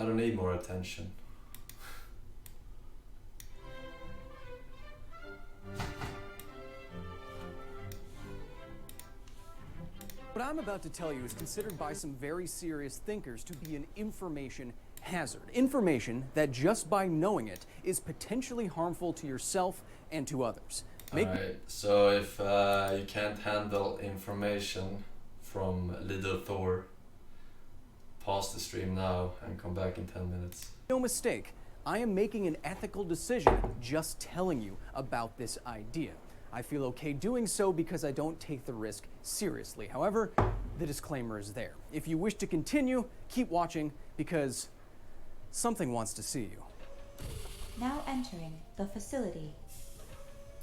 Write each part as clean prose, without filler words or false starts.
I don't need more attention. What I'm about to tell you is considered by some very serious thinkers to be an information hazard. Information that just by knowing it is potentially harmful to yourself and to others. Alright, so if you can't handle information from Little Thor, pause the stream now and come back in 10 minutes. No mistake, I am making an ethical decision just telling you about this idea. I feel okay doing so because I don't take the risk seriously. However, the disclaimer is there. If you wish to continue, keep watching because something wants to see you. Now entering the facility.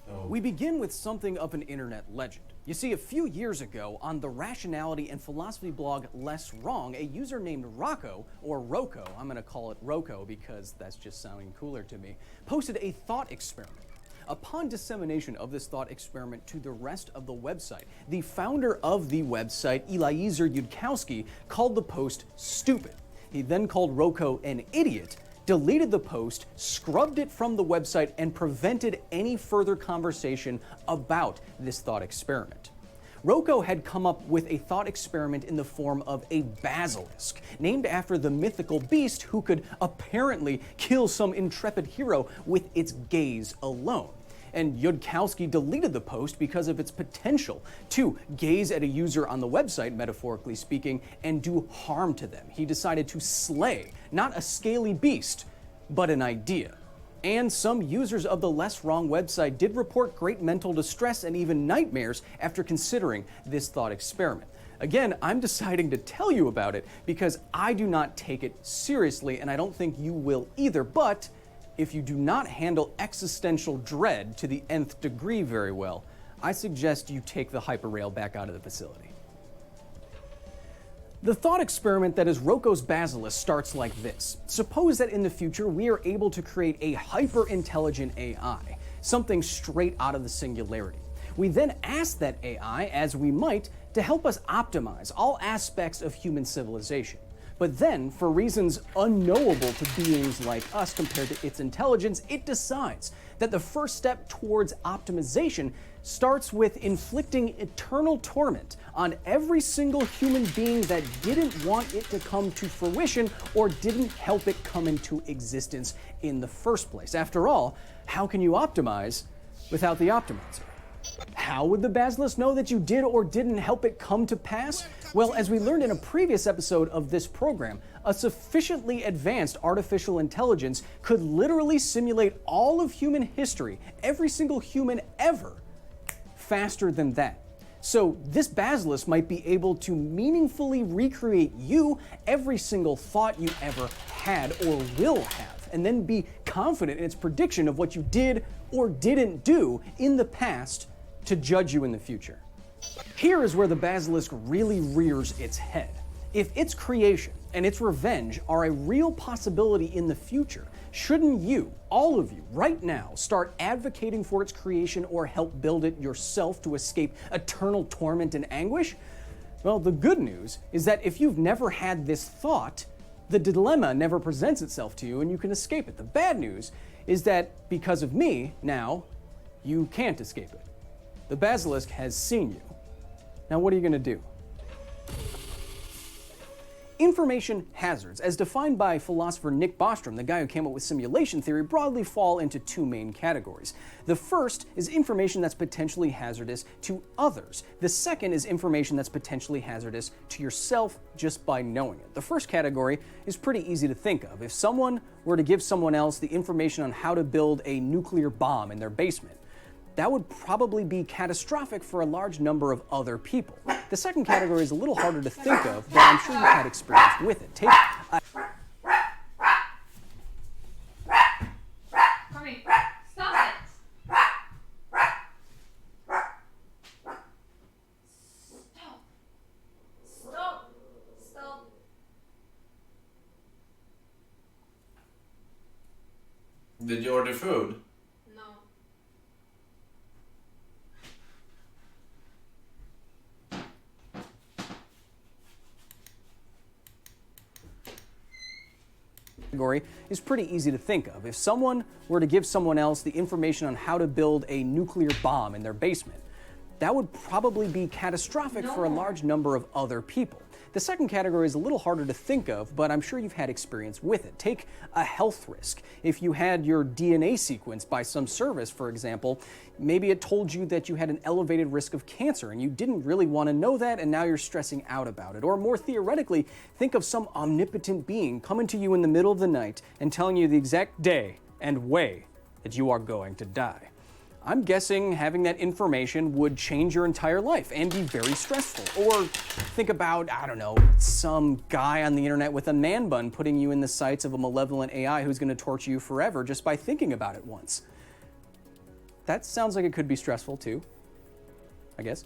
Oh. We begin with something of an internet legend. You see, a few years ago, on the rationality and philosophy blog Less Wrong, a user named Roko, or Roko, I'm gonna call it Roko because that's just sounding cooler to me, posted a thought experiment. Upon dissemination of this thought experiment to the rest of the website, the founder of the website, Eliezer Yudkowsky, called the post stupid. He then called Roko an idiot, deleted the post, scrubbed it from the website, and prevented any further conversation about this thought experiment. Roko had come up with a thought experiment in the form of a basilisk, named after the mythical beast who could apparently kill some intrepid hero with its gaze alone. And Yudkowsky deleted the post because of its potential to gaze at a user on the website, metaphorically speaking, and do harm to them. He decided to slay, not a scaly beast, but an idea. And some users of the Less Wrong website did report great mental distress and even nightmares after considering this thought experiment. Again, I'm deciding to tell you about it because I do not take it seriously, and I don't think you will either, but if you do not handle existential dread to the nth degree very well, I suggest you take the hyperrail back out of the facility. The thought experiment that is Roko's Basilisk starts like this. Suppose that in the future we are able to create a hyper-intelligent AI, something straight out of the singularity. We then ask that AI, as we might, to help us optimize all aspects of human civilization. But then, for reasons unknowable to beings like us compared to its intelligence, it decides that the first step towards optimization starts with inflicting eternal torment on every single human being that didn't want it to come to fruition or didn't help it come into existence in the first place. After all, how can you optimize without the optimizer? How would the Basilisk know that you did or didn't help it come to pass? Well, as we learned in a previous episode of this program, a sufficiently advanced artificial intelligence could literally simulate all of human history, every single human ever, faster than that. So this Basilisk might be able to meaningfully recreate you, every single thought you ever had or will have, and then be confident in its prediction of what you did or didn't do in the past to judge you in the future. Here is where the Basilisk really rears its head. If its creation and its revenge are a real possibility in the future, shouldn't you, all of you, right now, start advocating for its creation or help build it yourself to escape eternal torment and anguish? Well, the good news is that if you've never had this thought, the dilemma never presents itself to you and you can escape it. The bad news is that because of me, now, you can't escape it. The Basilisk has seen you. Now what are you going to do? Information hazards, as defined by philosopher Nick Bostrom, the guy who came up with simulation theory, broadly fall into two main categories. The first is information that's potentially hazardous to others. The second is information that's potentially hazardous to yourself just by knowing it. The first category is pretty easy to think of. If someone were to give someone else the information on how to build a nuclear bomb in their basement, that would probably be catastrophic for a large number of other people. The second category is a little harder to think of, but I'm sure you've had experience with it. Tommy, stop it! Stop. Did you order food? No. category is pretty easy to think of. If someone were to give someone else the information on how to build a nuclear bomb in their basement, that would probably be catastrophic for a large number of other people. The second category is a little harder to think of, but I'm sure you've had experience with it. Take a health risk. If you had your DNA sequenced by some service, for example, maybe it told you that you had an elevated risk of cancer and you didn't really want to know that and now you're stressing out about it. Or more theoretically, think of some omnipotent being coming to you in the middle of the night and telling you the exact day and way that you are going to die. I'm guessing having that information would change your entire life and be very stressful. Or think about, I don't know, some guy on the internet with a man bun putting you in the sights of a malevolent AI who's going to torture you forever just by thinking about it once. That sounds like it could be stressful too, I guess.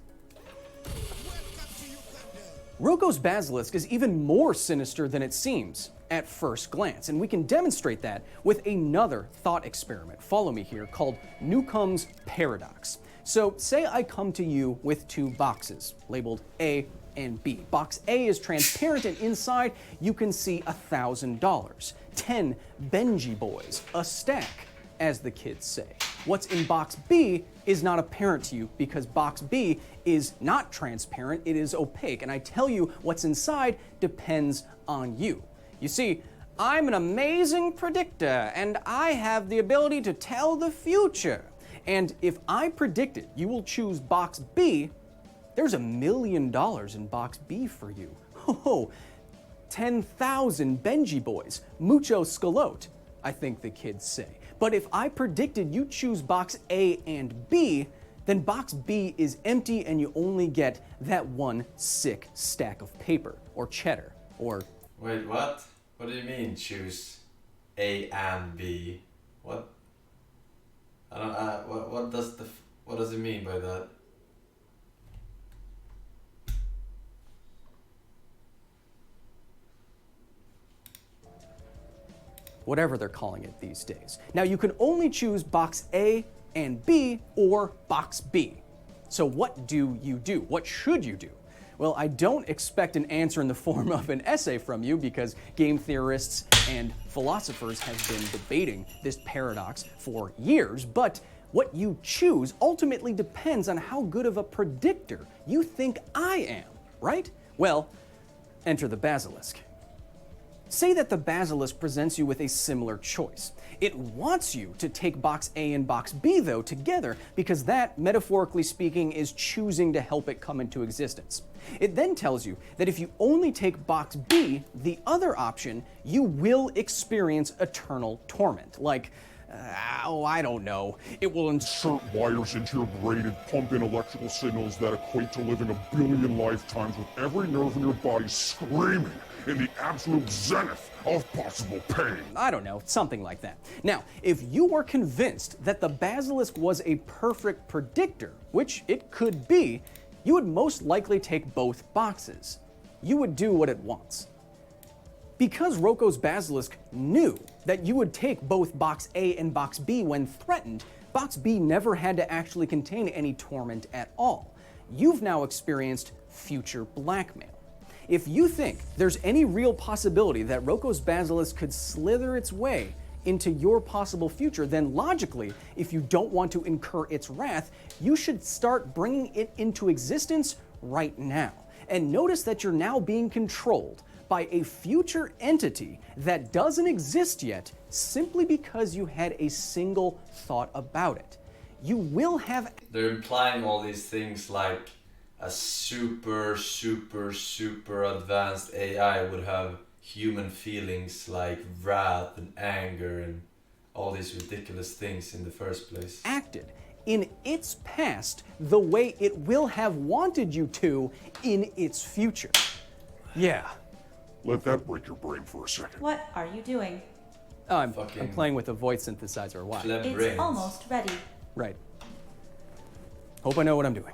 Roko's Basilisk is even more sinister than it seems at first glance, and we can demonstrate that with another thought experiment. Follow me here, called Newcomb's Paradox. So say I come to you with two boxes labeled A and B. Box A is transparent and inside you can see $1,000. 10 Benji boys, a stack, as the kids say. What's in box B is not apparent to you because box B is not transparent, it is opaque, and I tell you what's inside depends on you. You see, I'm an amazing predictor, and I have the ability to tell the future. And if I predicted you will choose box B, there's $1 million in box B for you. Oh, 10,000 Benji boys, mucho scalote, I think the kids say. But if I predicted you choose box A and B, then box B is empty and you only get that one sick stack of paper, or cheddar, or... Wait, what? What do you mean choose A and B? What? I don't. What does it mean by that? Whatever they're calling it these days. Now you can only choose box A and B or box B. So what do you do? What should you do? Well, I don't expect an answer in the form of an essay from you because game theorists and philosophers have been debating this paradox for years, but what you choose ultimately depends on how good of a predictor you think I am, right? Well, enter the Basilisk. Say that the Basilisk presents you with a similar choice. It wants you to take box A and box B, though, together, because that, metaphorically speaking, is choosing to help it come into existence. It then tells you that if you only take box B, the other option, you will experience eternal torment. Like, I don't know. It will insert wires into your brain and pump in electrical signals that equate to living 1 billion lifetimes with every nerve in your body screaming in the absolute zenith of possible pain. I don't know, something like that. Now, if you were convinced that the Basilisk was a perfect predictor, which it could be, you would most likely take both boxes. You would do what it wants. Because Roko's Basilisk knew that you would take both box A and box B when threatened, box B never had to actually contain any torment at all. You've now experienced future blackmail. If you think there's any real possibility that Roko's Basilisk could slither its way into your possible future, then logically, if you don't want to incur its wrath, you should start bringing it into existence right now. And notice that you're now being controlled by a future entity that doesn't exist yet simply because you had a single thought about it. You will have... They're implying all these things like a super advanced AI would have human feelings like wrath and anger and all these ridiculous things in the first place. Acted in its past the way it will have wanted you to in its future. Yeah. Let that break your brain for a second. What are you doing? Oh, I'm playing with a voice synthesizer. Why? It's almost ready. Right. Hope I know what I'm doing.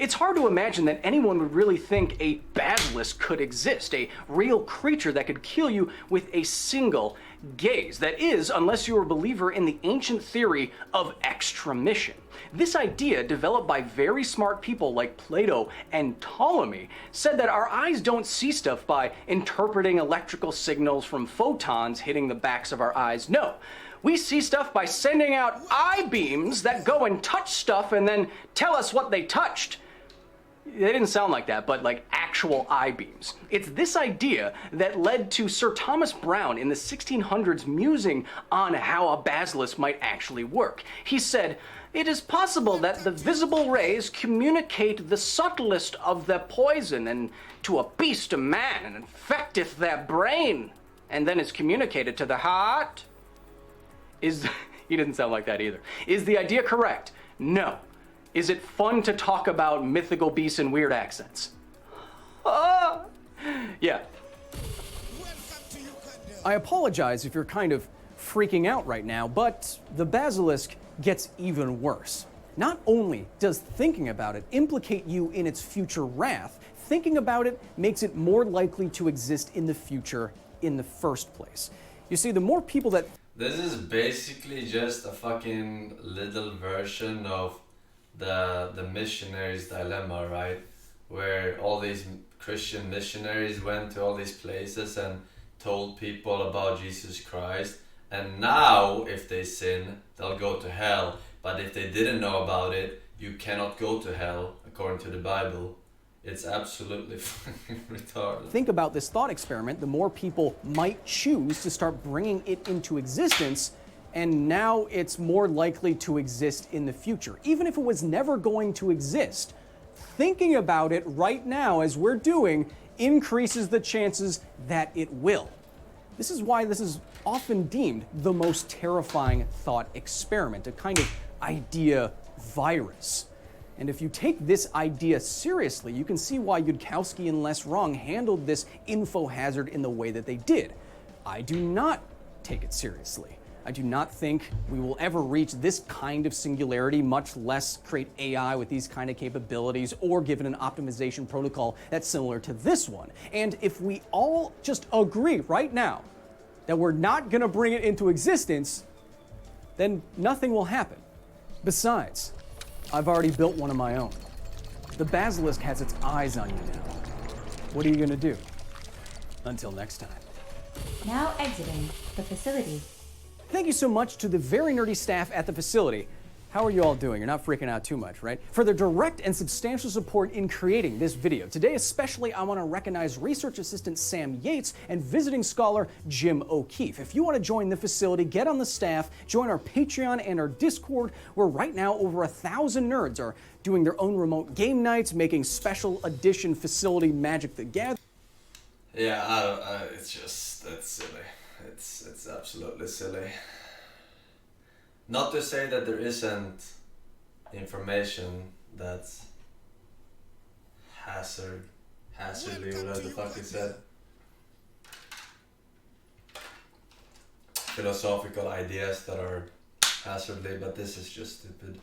It's hard to imagine that anyone would really think a basilisk could exist, a real creature that could kill you with a single gaze. That is, unless you're a believer in the ancient theory of extramission. This idea, developed by very smart people like Plato and Ptolemy, said that our eyes don't see stuff by interpreting electrical signals from photons hitting the backs of our eyes. No. We see stuff by sending out eye beams that go and touch stuff and then tell us what they touched. They didn't sound like that, but like actual eye beams. It's this idea that led to Sir Thomas Browne in the 1600s musing on how a basilisk might actually work. He said, "It is possible that the visible rays communicate the subtlest of their poison and to a beast a man and infecteth their brain, and then is communicated to the heart." He didn't sound like that either. Is the idea correct? No. Is it fun to talk about mythical beasts in weird accents? Yeah. I apologize if you're kind of freaking out right now, but the basilisk gets even worse. Not only does thinking about it implicate you in its future wrath, thinking about it makes it more likely to exist in the future in the first place. You see, the more people that... This is basically just a fucking little version of the missionaries' dilemma, right? Where all these Christian missionaries went to all these places and told people about Jesus Christ, and now if they sin, they'll go to hell. But if they didn't know about it, you cannot go to hell according to the Bible. It's absolutely fucking retarded. Think about this thought experiment, the more people might choose to start bringing it into existence, and now it's more likely to exist in the future. Even if it was never going to exist, thinking about it right now, as we're doing, increases the chances that it will. This is why this is often deemed the most terrifying thought experiment, a kind of idea virus. And if you take this idea seriously, you can see why Yudkowsky and Les Wrong handled this info hazard in the way that they did. I do not take it seriously. I do not think we will ever reach this kind of singularity, much less create AI with these kind of capabilities or given an optimization protocol that's similar to this one. And if we all just agree right now that we're not going to bring it into existence, then nothing will happen. Besides, I've already built one of my own. The basilisk has its eyes on you now. What are you going to do? Until next time. Now exiting the facility. Thank you so much to the very nerdy staff at the facility. How are you all doing? You're not freaking out too much, right? For their direct and substantial support in creating this video. Today especially, I want to recognize research assistant Sam Yates and visiting scholar Jim O'Keefe. If you want to join the facility, get on the staff, join our Patreon and our Discord, where right now over 1,000 nerds are doing their own remote game nights, making special edition facility Magic the Gathering. Yeah, it's silly. It's absolutely silly. Not to say that there isn't information that's hazardly, whatever the fuck it said. Philosophical ideas that are hazardly, but this is just stupid.